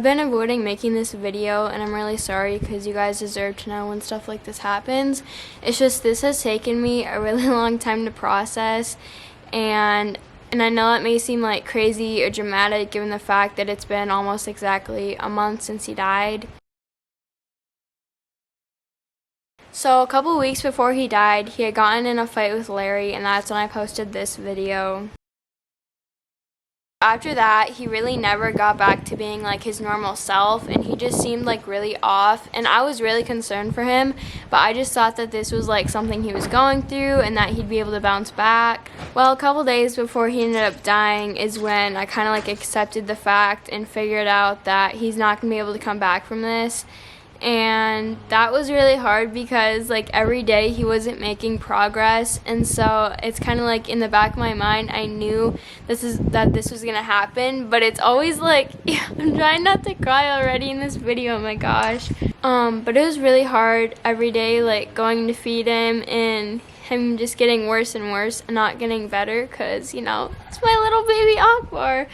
I've been avoiding making this video, and I'm really sorry because you guys deserve to know when stuff like this happens. It's just this has taken me a really long time to process, and I know it may seem like crazy or dramatic given the fact that it's been almost exactly a month since he died. So a couple weeks before he died, he had gotten in a fight with Larry, and that's when I posted this video. After that, he really never got back to being like his normal self, and he just seemed like really off, and I was really concerned for him, but I just thought that this was like something he was going through and that he'd be able to bounce back. Well, a couple days before he ended up dying is when I kind of like accepted the fact and figured out that he's not gonna be able to come back from this. And that was really hard because like every day he wasn't making progress, and so it's kind of like in the back of my mind I knew this was gonna happen, but it's always like I'm trying not to cry already in this video, oh my gosh. But it was really hard every day, like going to feed him and him just getting worse and worse and not getting better, because you know it's my little baby Akbar.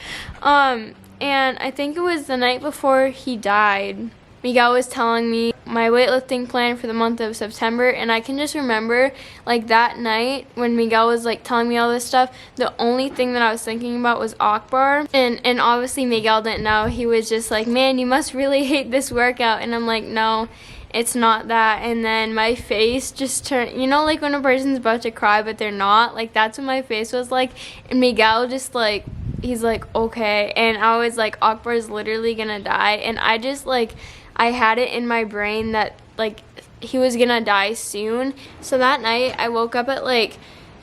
And I think it was the night before he died, Miguel was telling me my weightlifting plan for the month of September, and I can just remember like that night when Miguel was like telling me all this stuff, the only thing that I was thinking about was Akbar. And obviously Miguel didn't know. He was just like, man, you must really hate this workout. And I'm like, no, it's not that. And then my face just turned, you know, like when a person's about to cry but they're not, like that's what my face was like. And Miguel just like, he's like, okay. And I was like, Akbar's literally gonna die. And I just like, I had it in my brain that like he was gonna die soon. So that night I woke up at like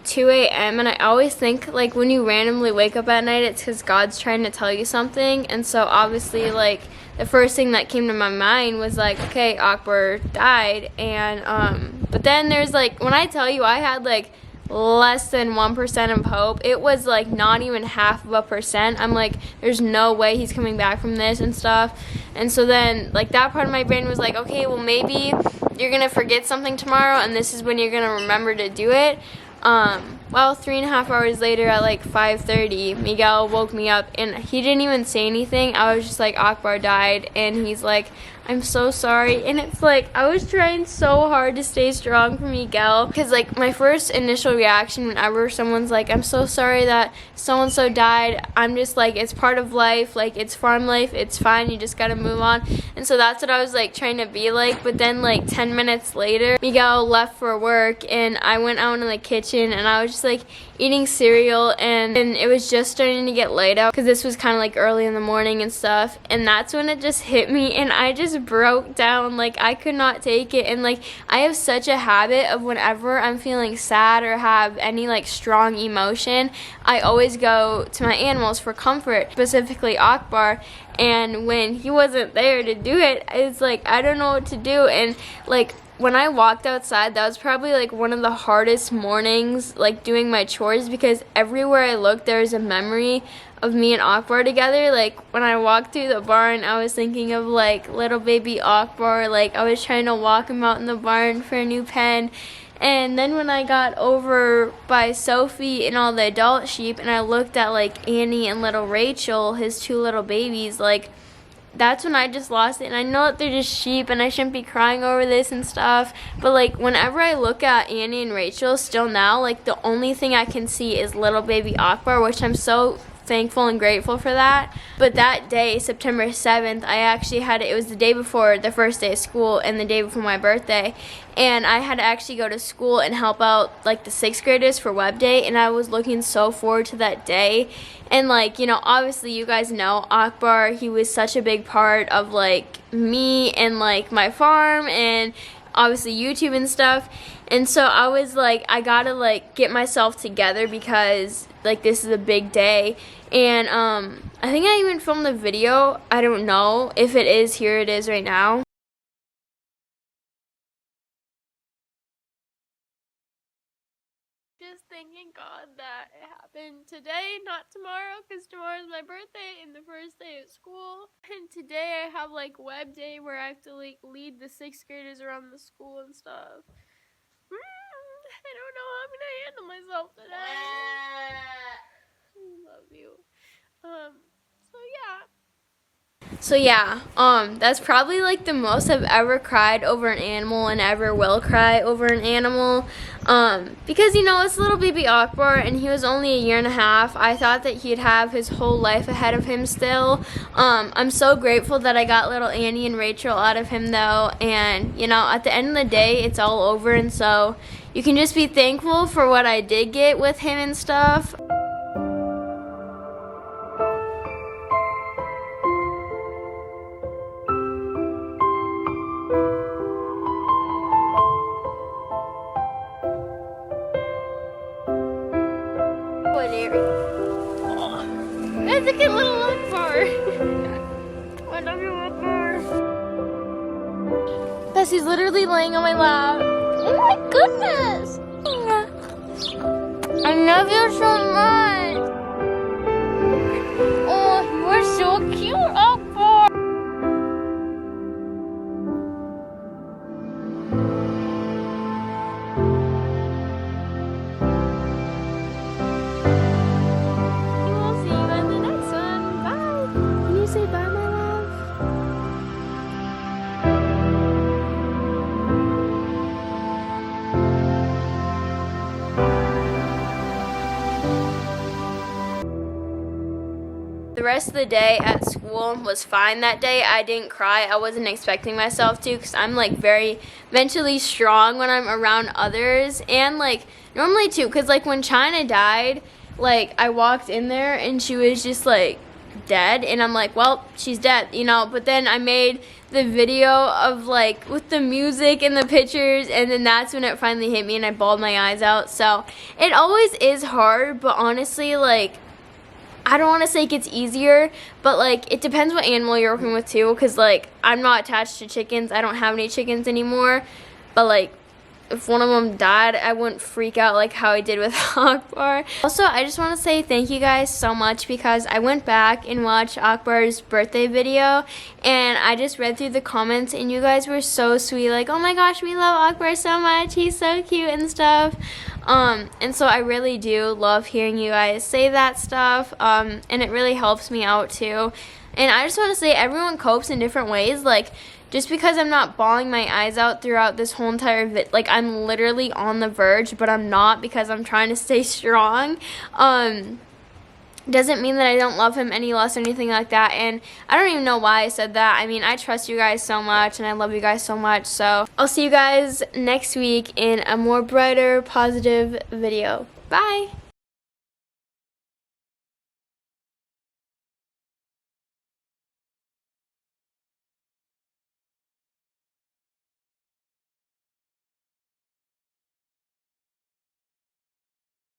2 a.m. and I always think like when you randomly wake up at night, it's because God's trying to tell you something. And so obviously like the first thing that came to my mind was like, okay, Akbar died. And but then there's like, when I tell you I had like less than 1% of hope, it was like not even half of a percent. I'm like, there's no way he's coming back from this and stuff. And so then like that part of my brain was like, okay, well maybe you're gonna forget something tomorrow and this is when you're gonna remember to do it. Well, 3.5 hours later at like 5:30, Miguel woke me up and he didn't even say anything. I was just like, Akbar died, and he's like, I'm so sorry. And it's like, I was trying so hard to stay strong for Miguel, because like my first initial reaction whenever someone's like, I'm so sorry that so-and-so died, I'm just like, it's part of life, like it's farm life, it's fine, you just gotta move on. And so that's what I was like trying to be like. But then like 10 minutes later, Miguel left for work and I went out in the kitchen and I was just like eating cereal, and it was just starting to get light out because this was kind of like early in the morning and stuff. And that's when it just hit me and I just broke down. Like I could not take it. And like I have such a habit of whenever I'm feeling sad or have any like strong emotion, I always go to my animals for comfort, specifically Akbar. And when he wasn't there to do it, it's like I don't know what to do. And like when I walked outside, that was probably like one of the hardest mornings, like doing my chores, because everywhere I looked there was a memory of me and Akbar together. Like when I walked through the barn, I was thinking of like little baby Akbar. Like I was trying to walk him out in the barn for a new pen. And then when I got over by Sophie and all the adult sheep and I looked at like Annie and little Rachel, his two little babies, like that's when I just lost it. And I know that they're just sheep and I shouldn't be crying over this and stuff, but like whenever I look at Annie and Rachel still now, like the only thing I can see is little baby Akbar, which I'm so thankful and grateful for that. But that day, September 7th, I actually had it was the day before the first day of school and the day before my birthday, and I had to actually go to school and help out like the 6th graders for web day, and I was looking so forward to that day. And like, you know, obviously you guys know Akbar, he was such a big part of like me and like my farm and obviously YouTube and stuff. And so I was like, I gotta like get myself together because like this is a big day. And I think I even filmed the video. I don't know if it is. Here it is right now. Just thanking God that it happened today, not tomorrow, because tomorrow's my birthday and the first day of school. And today I have like web day where I have to like lead the 6th graders around the school and stuff. I don't know how I'm gonna handle myself today. I love you. So yeah. So yeah, that's probably like the most I've ever cried over an animal and ever will cry over an animal. Because you know, it's little baby Akbar and he was only 1.5 years. I thought that he'd have his whole life ahead of him still. I'm so grateful that I got little Annie and Rachel out of him though, and you know, at the end of the day, it's all over, and so you can just be thankful for what I did get with him and stuff. That's a good little Akbar. I love you, Akbar. Bessie's literally laying on my lap. Oh my goodness. I love you so much. Oh, you are so cute, Akbar. Say bye, my love. The rest of the day at school was fine that day. I didn't cry. I wasn't expecting myself to because I'm like very mentally strong when I'm around others, and like normally too, because like when China died, like I walked in there and she was just like dead, and I'm like, well, she's dead, you know. But then I made the video of like with the music and the pictures, and then that's when it finally hit me and I bawled my eyes out. So it always is hard, but honestly, like, I don't want to say it gets easier, but like it depends what animal you're working with too, because like I'm not attached to chickens. I don't have any chickens anymore, but like if one of them died, I wouldn't freak out like how I did with Akbar. Also, I just want to say thank you guys so much, because I went back and watched Akbar's birthday video and I just read through the comments and you guys were so sweet, like, oh my gosh, we love Akbar so much, he's so cute and stuff. And so I really do love hearing you guys say that stuff, and it really helps me out too. And I just want to say everyone copes in different ways. Like, just because I'm not bawling my eyes out throughout this whole entire like I'm literally on the verge, but I'm not, because I'm trying to stay strong, doesn't mean that I don't love him any less or anything like that. And I don't even know why I said that. I mean, I trust you guys so much and I love you guys so much. So I'll see you guys next week in a more brighter, positive video. Bye!